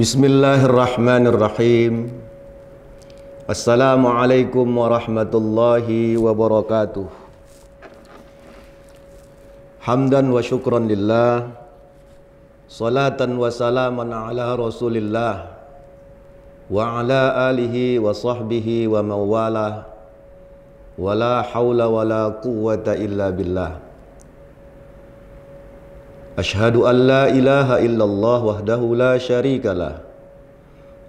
Bismillahirrahmanirrahim. Assalamualaikum warahmatullahi wabarakatuh. Hamdan wa syukran lillah, salatan wa salaman ala rasulillah, wa ala alihi wa sahbihi wa mawalah, wa la hawla wa la quwwata illa billah. Ashhadu an la ilaha illallah wahdahu la syarikalah,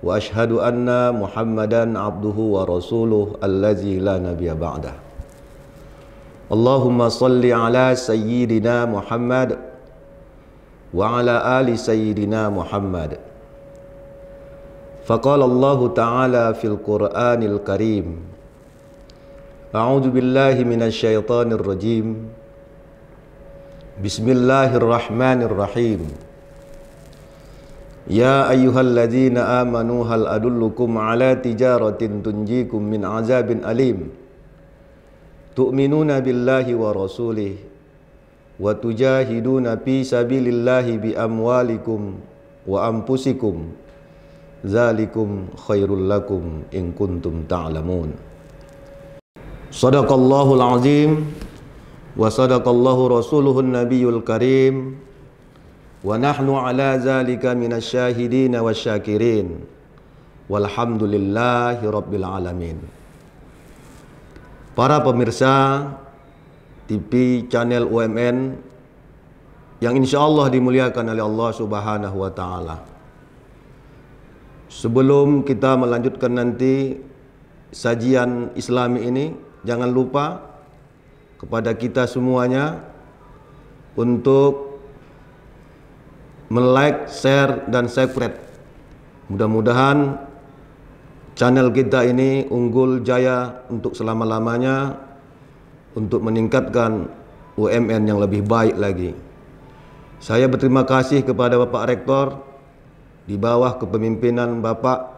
wa ashhadu anna Muhammadan abduhu wa rasuluh allazi la nabiyya ba'dah. Allahumma salli ala sayyidina Muhammad wa ala ali sayyidina Muhammad. Faqala Allah ta'ala fil Qur'anil Karim, a'udzu billahi minasy syaithanir rajim. Bismillahirrahmanirrahim. Ya ayyuhalladzina amanu hal adullukum ala tijaratin tunjikum min azabin alim. Tu'minuna billahi wa rasulih wa tujahiduna fi sabilillahi bi amwalikum wa anfusikum. Zalikum khairul lakum in kuntum ta'lamun. Shadaqallahul azim. Wa sadaqallahu rasuluhun nabiyul karim. Wa nahnu ala zalika minasyahidin wasyakirin. Walhamdulillahi rabbil alamin. Para pemirsa TV channel UMN yang insyaallah dimuliakan oleh Allah subhanahu wa ta'ala, sebelum kita melanjutkan nanti sajian islami ini, jangan lupa kepada kita semuanya untuk like, share, dan subscribe. Mudah-mudahan channel kita ini unggul jaya untuk selama-lamanya, untuk meningkatkan UMN yang lebih baik lagi. Saya berterima kasih kepada Bapak Rektor di bawah kepemimpinan Bapak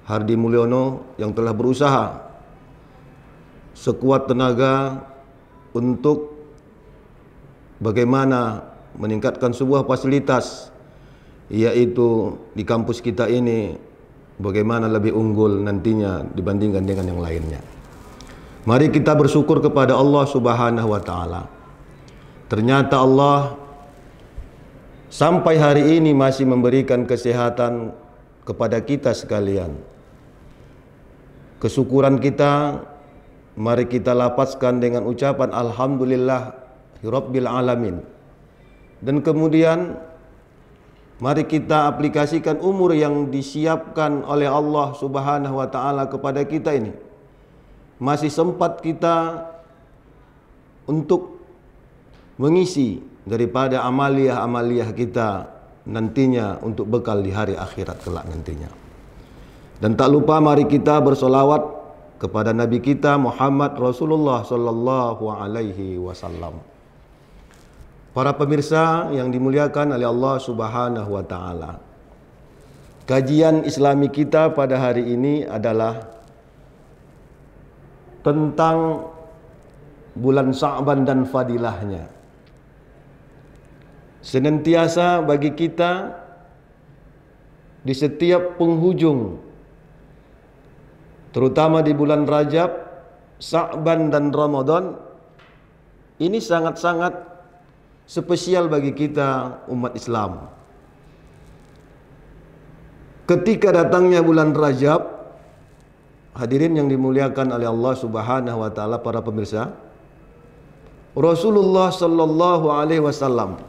Hardi Mulyono yang telah berusaha sekuat tenaga untuk bagaimana meningkatkan sebuah fasilitas, yaitu di kampus kita ini bagaimana lebih unggul nantinya dibandingkan dengan yang lainnya. Mari kita bersyukur kepada Allah subhanahu wa ta'ala. Ternyata Allah sampai hari ini masih memberikan kesehatan kepada kita sekalian. Kesyukuran kita mari kita lapaskan dengan ucapan alhamdulillah rabbil alamin. Dan kemudian mari kita aplikasikan umur yang disiapkan oleh Allah subhanahu wa ta'ala kepada kita ini. Masih sempat kita untuk mengisi daripada amaliyah-amaliyah kita nantinya untuk bekal di hari akhirat kelak nantinya. Dan tak lupa mari kita bersolawat kepada Nabi kita Muhammad Rasulullah sallallahu alaihi wasallam. Para pemirsa yang dimuliakan oleh Allah subhanahu wa ta'ala, kajian islami kita pada hari ini adalah tentang bulan Sya'ban dan fadilahnya. Senantiasa bagi kita di setiap penghujung, terutama di bulan Rajab, Sya'ban dan Ramadan, ini sangat-sangat spesial bagi kita umat Islam. Ketika datangnya bulan Rajab, hadirin yang dimuliakan oleh Allah subhanahu wa ta'ala, para pemirsa, Rasulullah sallallahu alaihi wasallam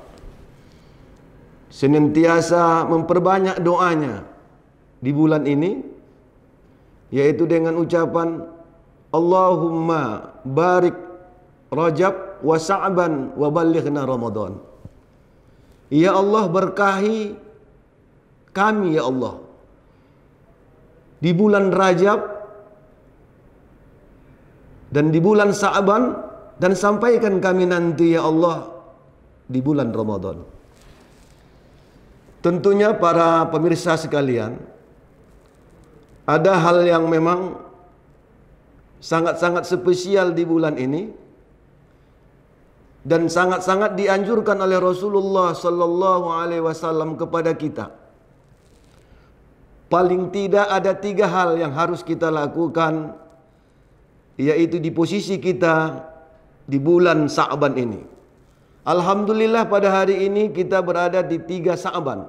senantiasa memperbanyak doanya di bulan ini, yaitu dengan ucapan Allahumma barik Rajab wa Sya'ban wa ballighna Ramadan. Ya Allah, berkahi kami ya Allah di bulan Rajab dan di bulan Sya'ban, dan sampaikan kami nanti ya Allah di bulan Ramadan. Tentunya para pemirsa sekalian, ada hal yang memang sangat-sangat spesial di bulan ini dan sangat-sangat dianjurkan oleh Rasulullah sallallahu alaihi wasallam kepada kita. paling tidak ada 3 hal yang harus kita lakukan, yaitu di posisi kita di bulan Sa'ban ini. Alhamdulillah pada hari ini kita berada di 3 Sa'ban.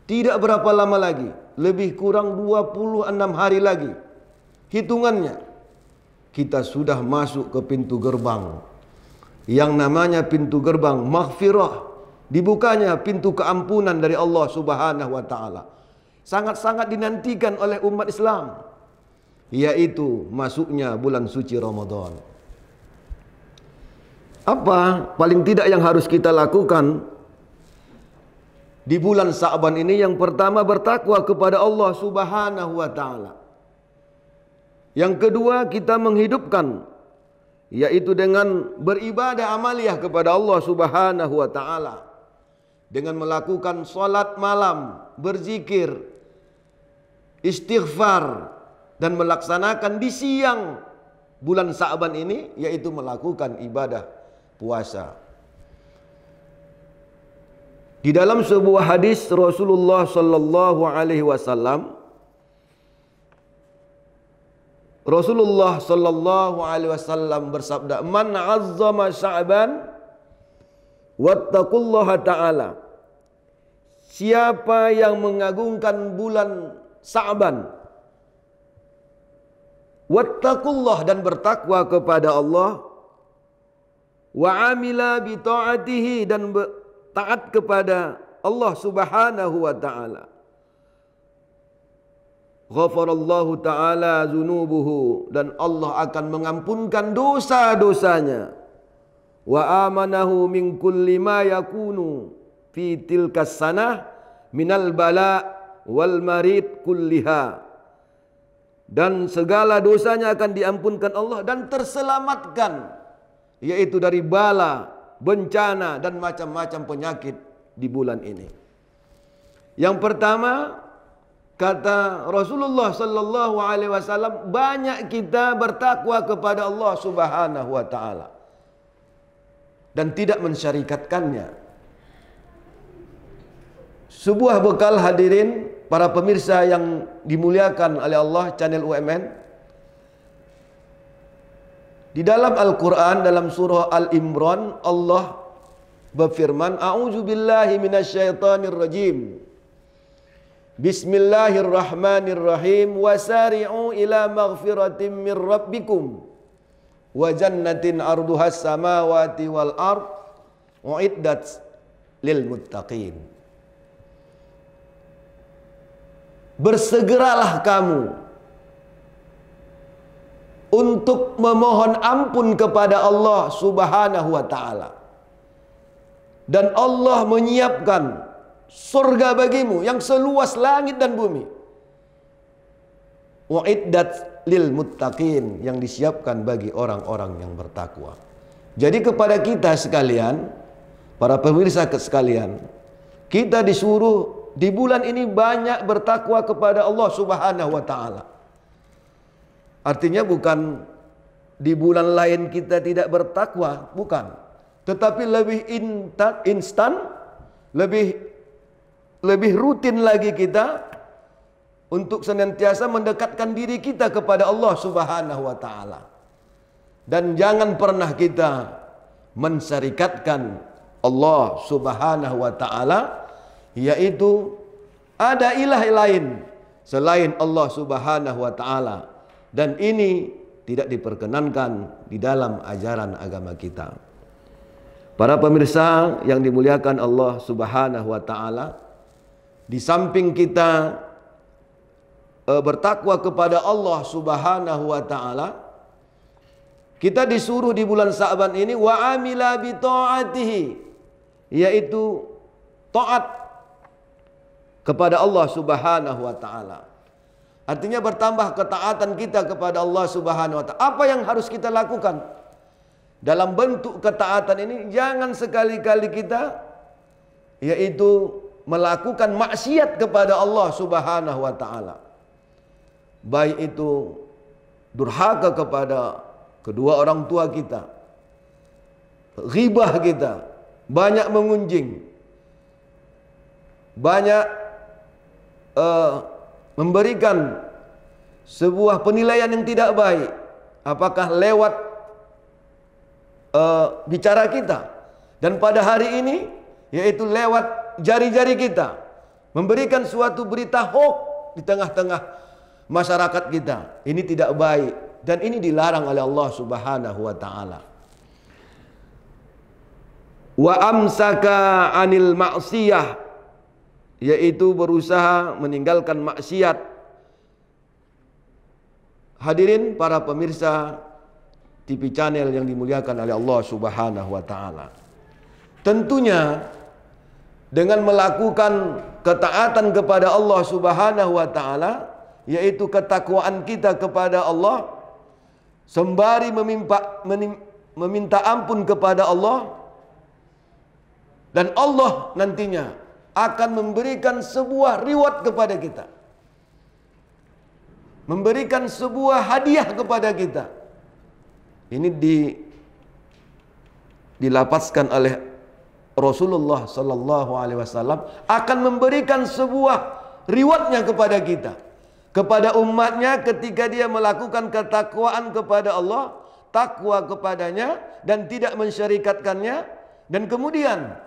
Tidak berapa lama lagi, lebih kurang 26 hari lagi. Hitungannya, kita sudah masuk ke pintu gerbang. Yang namanya pintu gerbang maghfirah. Dibukanya pintu keampunan dari Allah Subhanahu wa ta'ala. Sangat-sangat dinantikan oleh umat Islam, yaitu masuknya bulan suci Ramadan. Apa paling tidak yang harus kita lakukan di bulan Sa'ban ini? Yang pertama, bertakwa kepada Allah Subhanahu wa ta'ala. Yang kedua, kita menghidupkan, yaitu dengan beribadah amaliyah kepada Allah Subhanahu wa ta'ala, dengan melakukan salat malam, berzikir, istighfar, dan melaksanakan di siang bulan Sa'ban ini, yaitu melakukan ibadah puasa. Di dalam sebuah hadis Rasulullah sallallahu alaihi wasallam, Rasulullah sallallahu alaihi wasallam bersabda, "Man 'azzama Sya'ban wattaqullaha ta'ala." Siapa yang mengagungkan bulan Sa'ban, wattaqullah, dan bertakwa kepada Allah, wa amila bi ta'atihi, dan taat kepada Allah Subhanahu wa ta'ala, ghafarallahu ta'ala zunubuhu, dan Allah akan mengampunkan dosa-dosanya, wa amanahu min kulli ma yakunu fi tilkas sanah minal bala wal marid kulliha, dan segala dosanya akan diampunkan Allah dan terselamatkan, yaitu dari bala, bencana, dan macam-macam penyakit di bulan ini. Yang pertama, kata Rasulullah sallallahu alaihi wasallam, banyak kita bertakwa kepada Allah Subhanahu wa taala dan tidak mensyarikatkannya. Sebuah bekal, hadirin para pemirsa yang dimuliakan oleh Allah channel UMN. Di dalam Al-Quran, dalam surah Al-Imran, Allah berfirman, "A'udzu billahi minasyaitonir rajim. Bismillahirrahmanirrahim. Wasari'u ila maghfiratin min rabbikum wa jannatin arduhas samawati wal ard uiddat lil muttaqin." Bersegeralah kamu untuk memohon ampun kepada Allah Subhanahu wa ta'ala, dan Allah menyiapkan surga bagimu yang seluas langit dan bumi. Uiddat lil muttaqin, yang disiapkan bagi orang-orang yang bertakwa. Jadi kepada kita sekalian, para pemirsa sekalian, kita disuruh di bulan ini banyak bertakwa kepada Allah Subhanahu wa ta'ala. Artinya bukan di bulan lain kita tidak bertakwa, bukan. Tetapi lebih instan, lebih rutin lagi kita untuk senantiasa mendekatkan diri kita kepada Allah Subhanahu wa ta'ala. Dan jangan pernah kita mensyarikatkan Allah Subhanahu wa ta'ala, yaitu ada ilah lain selain Allah Subhanahu wa ta'ala, dan ini tidak diperkenankan di dalam ajaran agama kita. Para pemirsa yang dimuliakan Allah Subhanahu wa ta'ala, di samping kita bertakwa kepada Allah Subhanahu wa ta'ala, kita disuruh di bulan Sa'ban ini wa amila bi ta'atihi, yaitu taat kepada Allah Subhanahu wa ta'ala. Artinya bertambah ketaatan kita kepada Allah Subhanahu wa ta'ala. Apa yang harus kita lakukan dalam bentuk ketaatan ini? Jangan sekali-kali kita yaitu melakukan maksiat kepada Allah Subhanahu wa ta'ala. Baik itu durhaka kepada kedua orang tua kita, ghibah kita, banyak mengunjing, banyak memberikan sebuah penilaian yang tidak baik, apakah lewat bicara kita, dan pada hari ini yaitu lewat jari-jari kita, memberikan suatu berita hoax di tengah-tengah masyarakat kita. Ini tidak baik dan ini dilarang oleh Allah Subhanahu wa taala. Wa amsaka 'anil ma'siyah, yaitu berusaha meninggalkan maksiat. Hadirin para pemirsa TV channel yang dimuliakan oleh Allah Subhanahu wa taala. Tentunya dengan melakukan ketaatan kepada Allah Subhanahu wa taala, yaitu ketakwaan kita kepada Allah, sembari meminta ampun kepada Allah, dan Allah nantinya akan memberikan sebuah reward kepada kita, memberikan sebuah hadiah kepada kita. Ini dilapaskan oleh Rasulullah Sallallahu Alaihi Wasallam, akan memberikan sebuah rewardnya kepada kita, kepada umatnya, ketika dia melakukan ketakwaan kepada Allah, takwa kepadanya dan tidak mensyarikatkannya, dan kemudian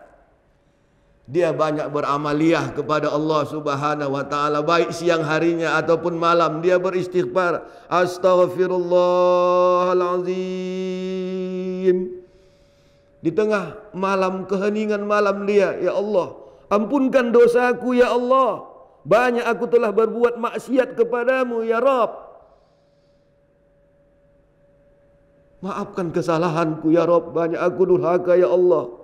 dia banyak beramaliyah kepada Allah Subhanahu wa taala, baik siang harinya ataupun malam dia beristighfar, astaghfirullahalazim. Di tengah malam, keheningan malam dia, ya Allah, ampunkan dosaku ya Allah, banyak aku telah berbuat maksiat kepadamu ya Rabb. Maafkan kesalahanku ya Rabb, banyak aku durhaka ya Allah.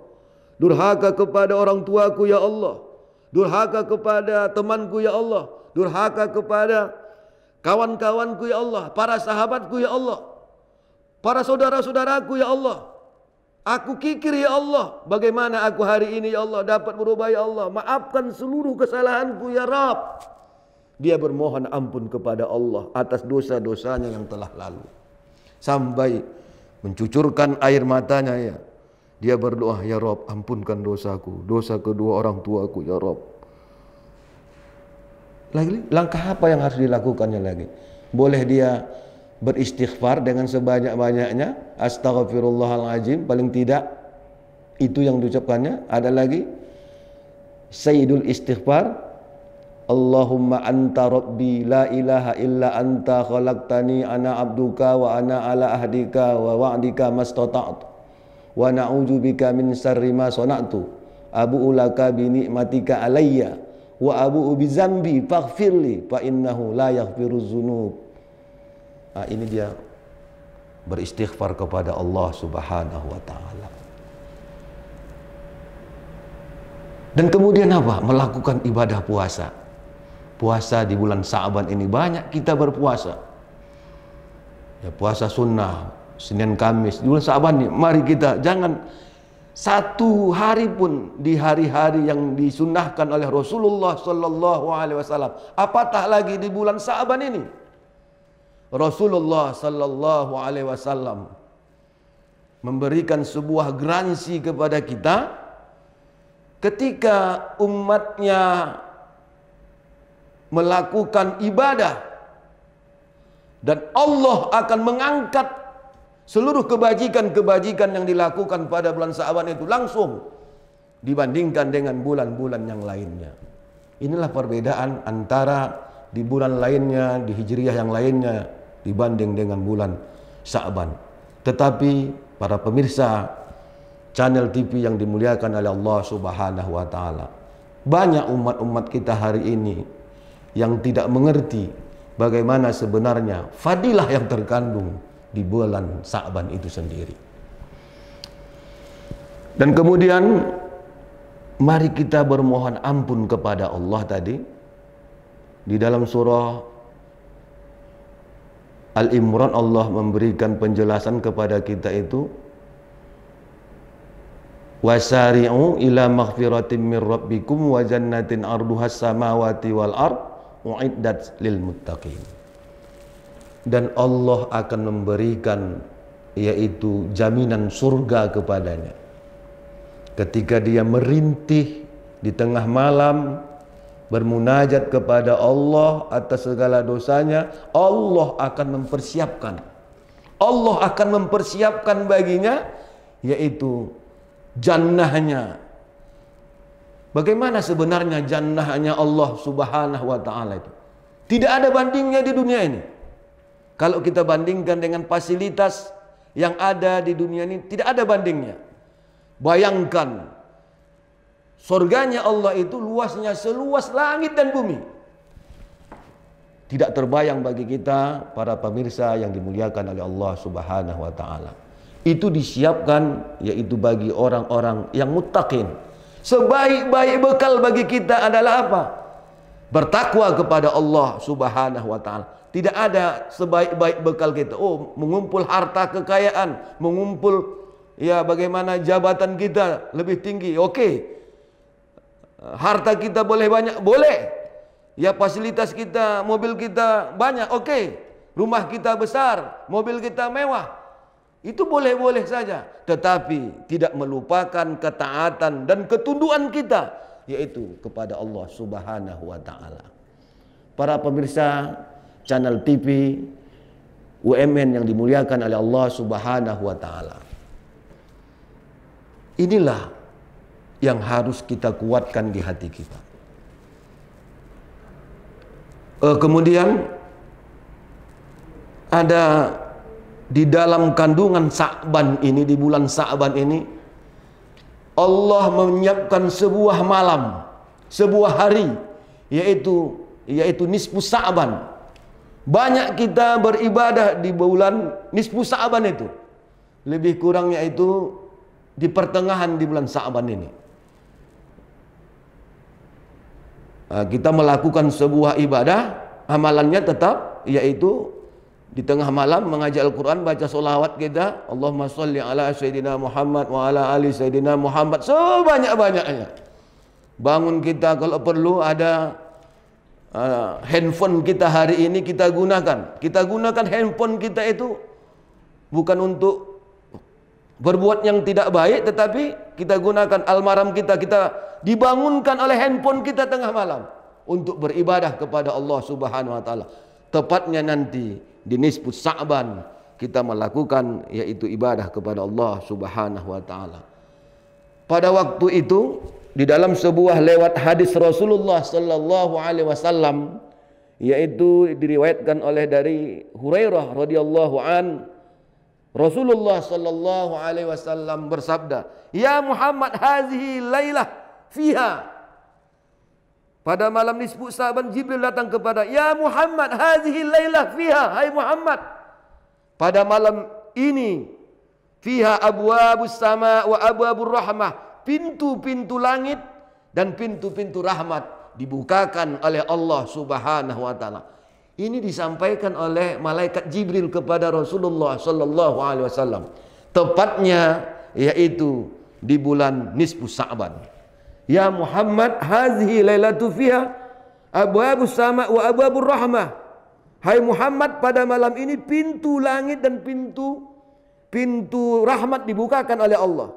Durhaka kepada orang tuaku ya Allah, durhaka kepada temanku ya Allah, durhaka kepada kawan-kawanku ya Allah, para sahabatku ya Allah, para saudara-saudaraku ya Allah. Aku kikir ya Allah, bagaimana aku hari ini ya Allah dapat berubah ya Allah, maafkan seluruh kesalahanku ya Rabb. Dia bermohon ampun kepada Allah atas dosa-dosanya yang telah lalu, sampai mencucurkan air matanya ya. Dia berdoa, ya Rabb, ampunkan dosaku, dosa kedua orang tuaku ya Rabb. Lagi langkah apa yang harus dilakukannya lagi? Boleh dia beristighfar dengan sebanyak-banyaknya, astaghfirullahaladzim, paling tidak itu yang diucapkannya. Ada lagi sayyidul istighfar, Allahumma anta rabbi la ilaha illa anta khalaqtani ana abduka wa ana ala ahdika wa wa'dika mastata'tu wa na'udzubika min syarri ma sana'tu abu'u laka bi ni'matika alayya wa abu'u bi dzambi faghfirli fa innahu la yaghfiruz dzunub. Nah, ini dia beristighfar kepada Allah Subhanahu wa taala. Dan kemudian apa? Melakukan ibadah puasa. Puasa di bulan Sa'ban ini banyak kita berpuasa. Ya, puasa sunnah Senin Kamis di bulan Sa'ban ini, mari kita jangan satu hari pun di hari-hari yang disunnahkan oleh Rasulullah Sallallahu Alaihi Wasallam, apatah lagi di bulan Sa'ban ini. Rasulullah Sallallahu Alaihi Wasallam memberikan sebuah garansi kepada kita ketika umatnya melakukan ibadah, dan Allah akan mengangkat seluruh kebajikan-kebajikan yang dilakukan pada bulan Sa'ban itu langsung dibandingkan dengan bulan-bulan yang lainnya. Inilah perbedaan antara di bulan lainnya, di Hijriyah yang lainnya, dibanding dengan bulan Sa'ban. Tetapi para pemirsa channel TV yang dimuliakan oleh Allah Subhanahu wa taala, banyak umat-umat kita hari ini yang tidak mengerti bagaimana sebenarnya fadilah yang terkandung di bulan Sa'ban itu sendiri. Dan kemudian mari kita bermohon ampun kepada Allah tadi. Di dalam surah Al-Imran Allah memberikan penjelasan kepada kita itu, wasari'u ila maghfiratin min rabbikum wa jannatin arduhas samawati wal ard uiddat lil muttaqin. Dan Allah akan memberikan yaitu jaminan surga kepadanya ketika dia merintih di tengah malam bermunajat kepada Allah atas segala dosanya, Allah akan mempersiapkan. Allah akan mempersiapkan baginya yaitu jannahnya. Bagaimana sebenarnya jannahnya Allah Subhanahu wa taala itu? Tidak ada bandingnya di dunia ini. Kalau kita bandingkan dengan fasilitas yang ada di dunia ini, tidak ada bandingnya. Bayangkan, surganya Allah itu luasnya seluas langit dan bumi. Tidak terbayang bagi kita, para pemirsa yang dimuliakan oleh Allah Subhanahu wa taala. Itu disiapkan yaitu bagi orang-orang yang muttaqin. Sebaik-baik bekal bagi kita adalah apa? Bertakwa kepada Allah Subhanahu wa taala. Tidak ada sebaik-baik bekal kita. Oh, mengumpul harta kekayaan, mengumpul ya bagaimana jabatan kita lebih tinggi. Oke. Harta kita boleh banyak, boleh. Ya fasilitas kita, mobil kita banyak, oke. Rumah kita besar, mobil kita mewah. Itu boleh-boleh saja, tetapi tidak melupakan ketaatan dan ketundukan kita, yaitu kepada Allah Subhanahu wa taala. Para pemirsa channel TV UMN yang dimuliakan oleh Allah Subhanahu wa taala. Inilah yang harus kita kuatkan di hati kita. Kemudian ada di dalam kandungan Sa'ban ini, di bulan Sa'ban ini, Allah menyiapkan sebuah malam, sebuah hari, yaitu nisfu Sa'ban. Banyak kita beribadah di bulan nisfu Sa'ban itu. Lebih kurangnya itu di pertengahan di bulan Sa'ban ini. Kita melakukan sebuah ibadah, amalannya tetap yaitu di tengah malam mengaji Al-Quran, baca solawat kita, Allahumma salli ala Sayyidina Muhammad wa ala ali Sayyidina Muhammad, sebanyak-banyaknya. Bangun kita kalau perlu ada handphone kita hari ini kita gunakan. Kita gunakan handphone kita itu bukan untuk berbuat yang tidak baik, tetapi kita gunakan almarhum kita dibangunkan oleh handphone kita tengah malam untuk beribadah kepada Allah Subhanahu wa taala. Tepatnya nanti di nisfu Sa'ban kita melakukan yaitu ibadah kepada Allah Subhanahu wa taala. Pada waktu itu di dalam sebuah lewat hadis Rasulullah sallallahu alaihi wasallam, yaitu diriwayatkan oleh dari Hurairah radhiyallahu an, Rasulullah sallallahu alaihi wasallam bersabda, "Ya Muhammad, hazihi lailah fiha." Pada malam nisfu Sa'ban Jibril datang kepada, "Ya Muhammad, hazihi lailah fiha." Hai Muhammad, pada malam ini fiha abwabus sama wa abwabur rahmah. Pintu-pintu langit dan pintu-pintu rahmat dibukakan oleh Allah Subhanahu wa taala. Ini disampaikan oleh malaikat Jibril kepada Rasulullah sallallahu alaihi wasallam. Tepatnya yaitu di bulan nisfu Sa'ban. Ya Muhammad, hazihi lailatu fiha abwabus sama wa abwabur rahmah. Hai Muhammad, pada malam ini pintu langit dan pintu rahmat dibukakan oleh Allah.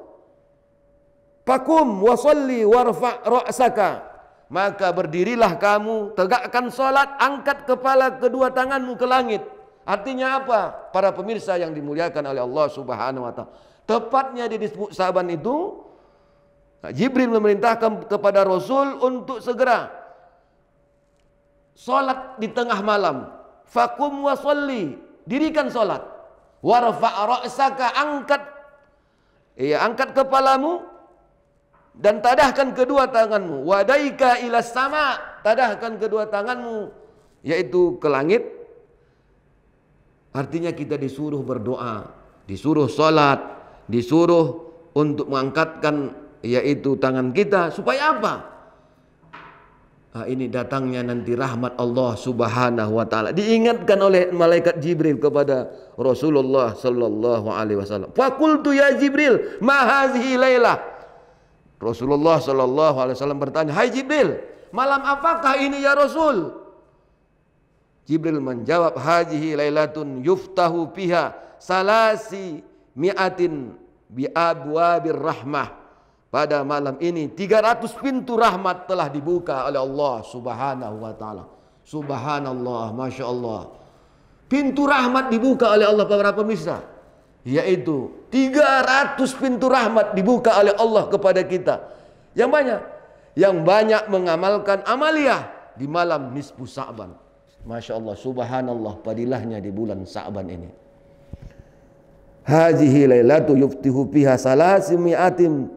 Fakum wa sholli warfa' ra'saka. Maka berdirilah kamu, tegakkan salat, angkat kepala kedua tanganmu ke langit. Artinya apa? Para pemirsa yang dimuliakan oleh Allah Subhanahu wa taala. Tepatnya di nisfu Sa'ban itu Jibril memerintahkan kepada Rasul untuk segera salat di tengah malam. Fakum wa sholli, dirikan salat. Warfa' ra'saka, angkat kepalamu dan tadahkan kedua tanganmu. Wadaika ila sama, tadahkan kedua tanganmu yaitu ke langit. Artinya kita disuruh berdoa, disuruh salat, disuruh untuk mengangkatkan yaitu tangan kita supaya apa? Ini datangnya nanti rahmat Allah Subhanahu wa taala. Diingatkan oleh malaikat Jibril kepada Rasulullah sallallahu alaihi wasallam. Faqultu ya Jibril, ma hazihi lailah. Rasulullah sallallahu alaihi wasallam bertanya, "Hai Jibril, malam apakah ini ya Rasul?" Jibril menjawab, "Hazihi lailatun yuftahu fiha salasi mi'atin bi abwabir rahmah." pada malam ini 300 pintu rahmat telah dibuka oleh Allah Subhanahu wa taala. Subhanallah, Masya Allah. Pintu rahmat dibuka oleh Allah para pemirsa. Yaitu 300 pintu rahmat dibuka oleh Allah kepada kita. Yang banyak. Yang banyak mengamalkan amaliyah di malam nisfu Sa'ban. Masya Allah, subhanallah, padilahnya di bulan Sa'ban ini. Hazihi lailatu yuftihu fiha salasimi'atim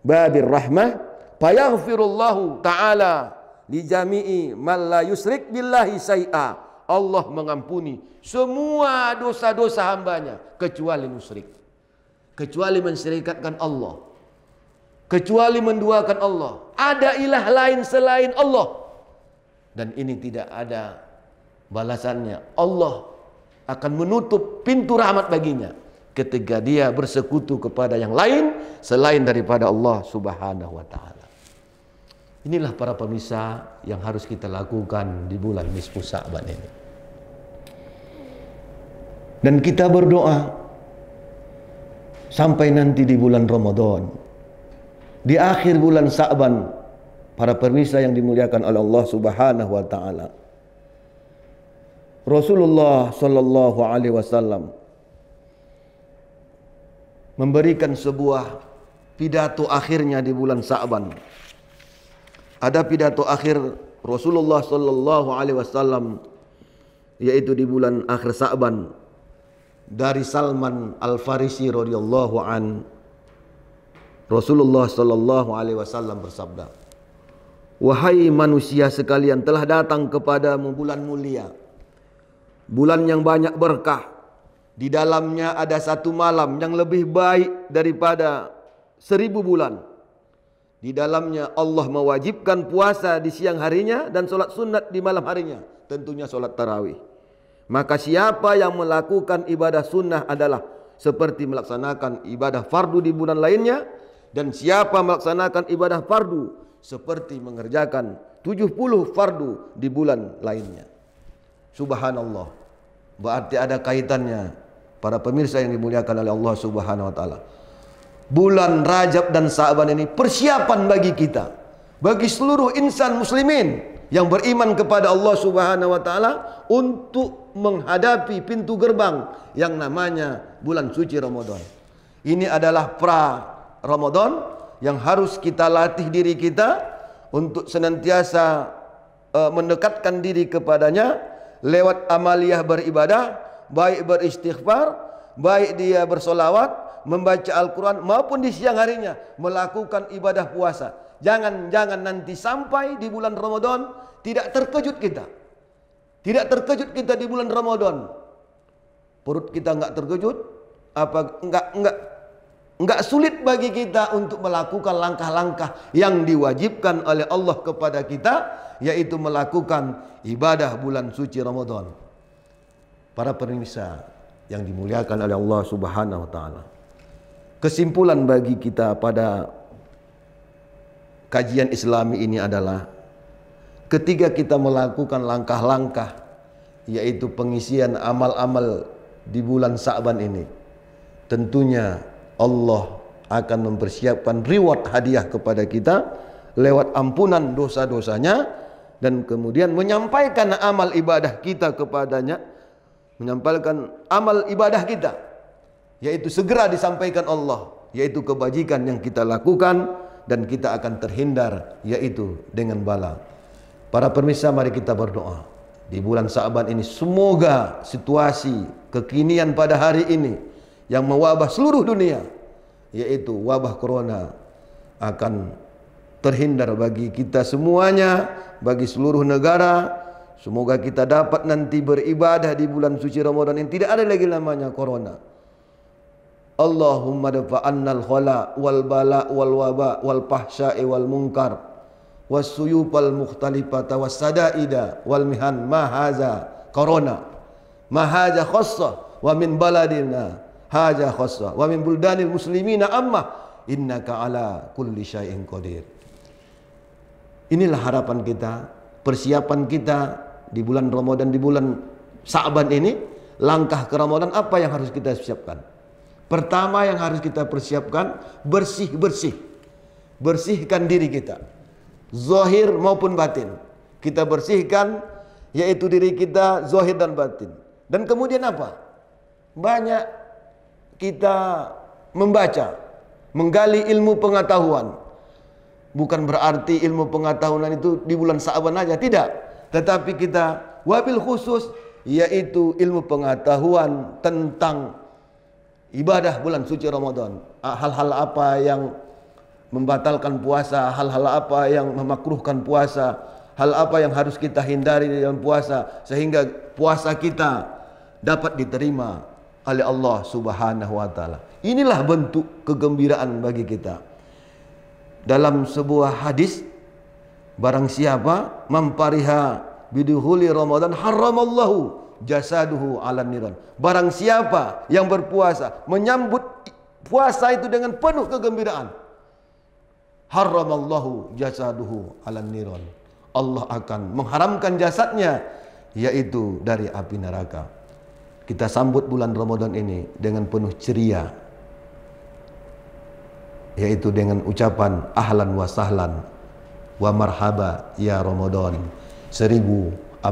babir rahmah fayaghfirullahu ta'ala li jami'i man la yusrik billahi syai'a. Allah mengampuni semua dosa-dosa hambanya kecuali musyrik, kecuali mensyirikatkan Allah, kecuali menduakan Allah. Ada ilah lain selain Allah, dan ini tidak ada balasannya. Allah akan menutup pintu rahmat baginya ketika dia bersekutu kepada yang lain selain daripada Allah Subhanahu wa taala. Inilah para pemirsa yang harus kita lakukan di bulan nisfu Sa'ban ini. Dan kita berdoa sampai nanti di bulan Ramadan, di akhir bulan Sa'ban, para pemirsa yang dimuliakan oleh Allah Subhanahu wa taala. Rasulullah sallallahu alaihi wasallam memberikan sebuah pidato akhirnya di bulan Sa'ban. Ada pidato akhir Rasulullah sallallahu alaihi wasallam, yaitu di bulan akhir Sa'ban, dari Salman Al-Farisi radhiyallahu an. Rasulullah sallallahu alaihi wasallam bersabda, "Wahai manusia sekalian, telah datang kepadamu bulan mulia, bulan yang banyak berkah. Di dalamnya ada satu malam yang lebih baik daripada 1000 bulan. Di dalamnya Allah mewajibkan puasa di siang harinya dan solat sunat di malam harinya, tentunya solat tarawih. Maka siapa yang melakukan ibadah sunnah adalah seperti melaksanakan ibadah fardu di bulan lainnya, dan siapa melaksanakan ibadah fardu seperti mengerjakan 70 fardu di bulan lainnya." Subhanallah. Berarti ada kaitannya, para pemirsa yang dimuliakan oleh Allah Subhanahu wa taala. Bulan Rajab dan Sa'ban ini persiapan bagi kita, bagi seluruh insan muslimin yang beriman kepada Allah Subhanahu wa taala, untuk menghadapi pintu gerbang yang namanya bulan suci Ramadan. Ini adalah pra Ramadan yang harus kita latih diri kita untuk senantiasa mendekatkan diri kepadanya lewat amaliyah beribadah, baik beristighfar, baik dia bersolawat, membaca Al-Quran, maupun di siang harinya melakukan ibadah puasa. Jangan nanti sampai di bulan Ramadan tidak terkejut kita. Tidak terkejut kita di bulan Ramadan. Perut kita enggak terkejut, enggak sulit bagi kita untuk melakukan langkah-langkah yang diwajibkan oleh Allah kepada kita, yaitu melakukan ibadah bulan suci Ramadan. Para pemirsa yang dimuliakan oleh Allah Subhanahu wa taala, kesimpulan bagi kita pada kajian Islami ini adalah, ketika kita melakukan langkah-langkah yaitu pengisian amal-amal di bulan Sa'ban ini, tentunya Allah akan mempersiapkan reward hadiah kepada kita lewat ampunan dosa-dosanya, dan kemudian menyampaikan amal ibadah kita kepadanya, menyampaikan amal ibadah kita, yaitu segera disampaikan Allah, yaitu kebajikan yang kita lakukan, dan kita akan terhindar yaitu dengan bala. Para pemirsa, mari kita berdoa di bulan Sa'ban ini, semoga situasi kekinian pada hari ini yang mewabah seluruh dunia, yaitu wabah corona, akan terhindar bagi kita semuanya, bagi seluruh negara. Semoga kita dapat nanti beribadah di bulan suci Ramadan yang tidak ada lagi namanya corona. Allahumma dafa'annal khala wal bala wal waba wal fahsya'i wal munkar was suyupal mukhtalifata was sadaida wal mihan ma haza corona ma haza khassa wa min baladina haza khassa wa min buldanil muslimina amma innaka ala kulli syai'in qadir. Inilah harapan kita, persiapan kita di bulan Ramadan, di bulan Sa'ban ini. Langkah ke Ramadan apa yang harus kita siapkan? Pertama yang harus kita persiapkan, bersih-bersih. bersihkan diri kita, zahir maupun batin. Kita bersihkan, yaitu diri kita zahir dan batin. Dan kemudian apa? Banyak kita membaca, menggali ilmu pengetahuan. Bukan berarti ilmu pengetahuan itu di bulan Sa'ban aja, tidak. Tetapi kita wabil khusus, yaitu ilmu pengetahuan tentang ibadah bulan suci Ramadan. Hal-hal apa yang membatalkan puasa, hal-hal apa yang memakruhkan puasa, hal apa yang harus kita hindari dalam puasa, sehingga puasa kita dapat diterima oleh Allah Subhanahu wa taala. Inilah bentuk kegembiraan bagi kita. Dalam sebuah hadis, barang siapa mempariha biduhuli Ramadan haramallahu jasaduhu ala niran. Barang siapa yang berpuasa menyambut puasa itu dengan penuh kegembiraan, haramallahu jasaduhu ala niran. Allah akan mengharamkan jasadnya, yaitu dari api neraka. Kita sambut bulan Ramadan ini dengan penuh ceria, yaitu dengan ucapan ahlan wa sahlan wa marhaba ya Ramadan 1442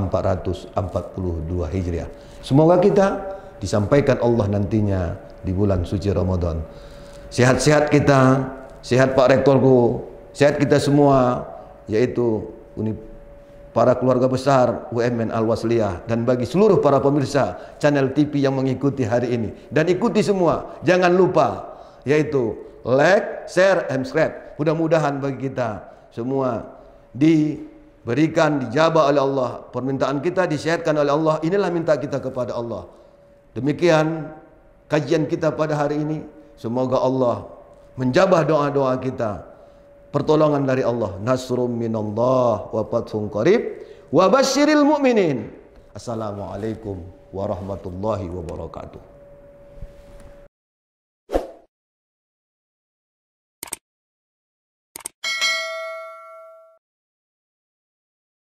Hijriah. Semoga kita disampaikan Allah nantinya di bulan suci Ramadan. Sehat-sehat kita, sehat Pak Rektorku, sehat kita semua, yaitu para keluarga besar UMN Al-Wasliyah, dan bagi seluruh para pemirsa channel TV yang mengikuti hari ini. Dan ikuti semua, jangan lupa, yaitu like, share, and subscribe. Mudah-mudahan bagi kita semua diberikan, dijabah oleh Allah, permintaan kita disehatkan oleh Allah. Inilah minta kita kepada Allah. Demikian kajian kita pada hari ini. Semoga Allah menjabah doa-doa kita, pertolongan dari Allah. Nasrum minallah wa fathun qarib wa basyiril mu'minin. Assalamualaikum warahmatullahi wabarakatuh.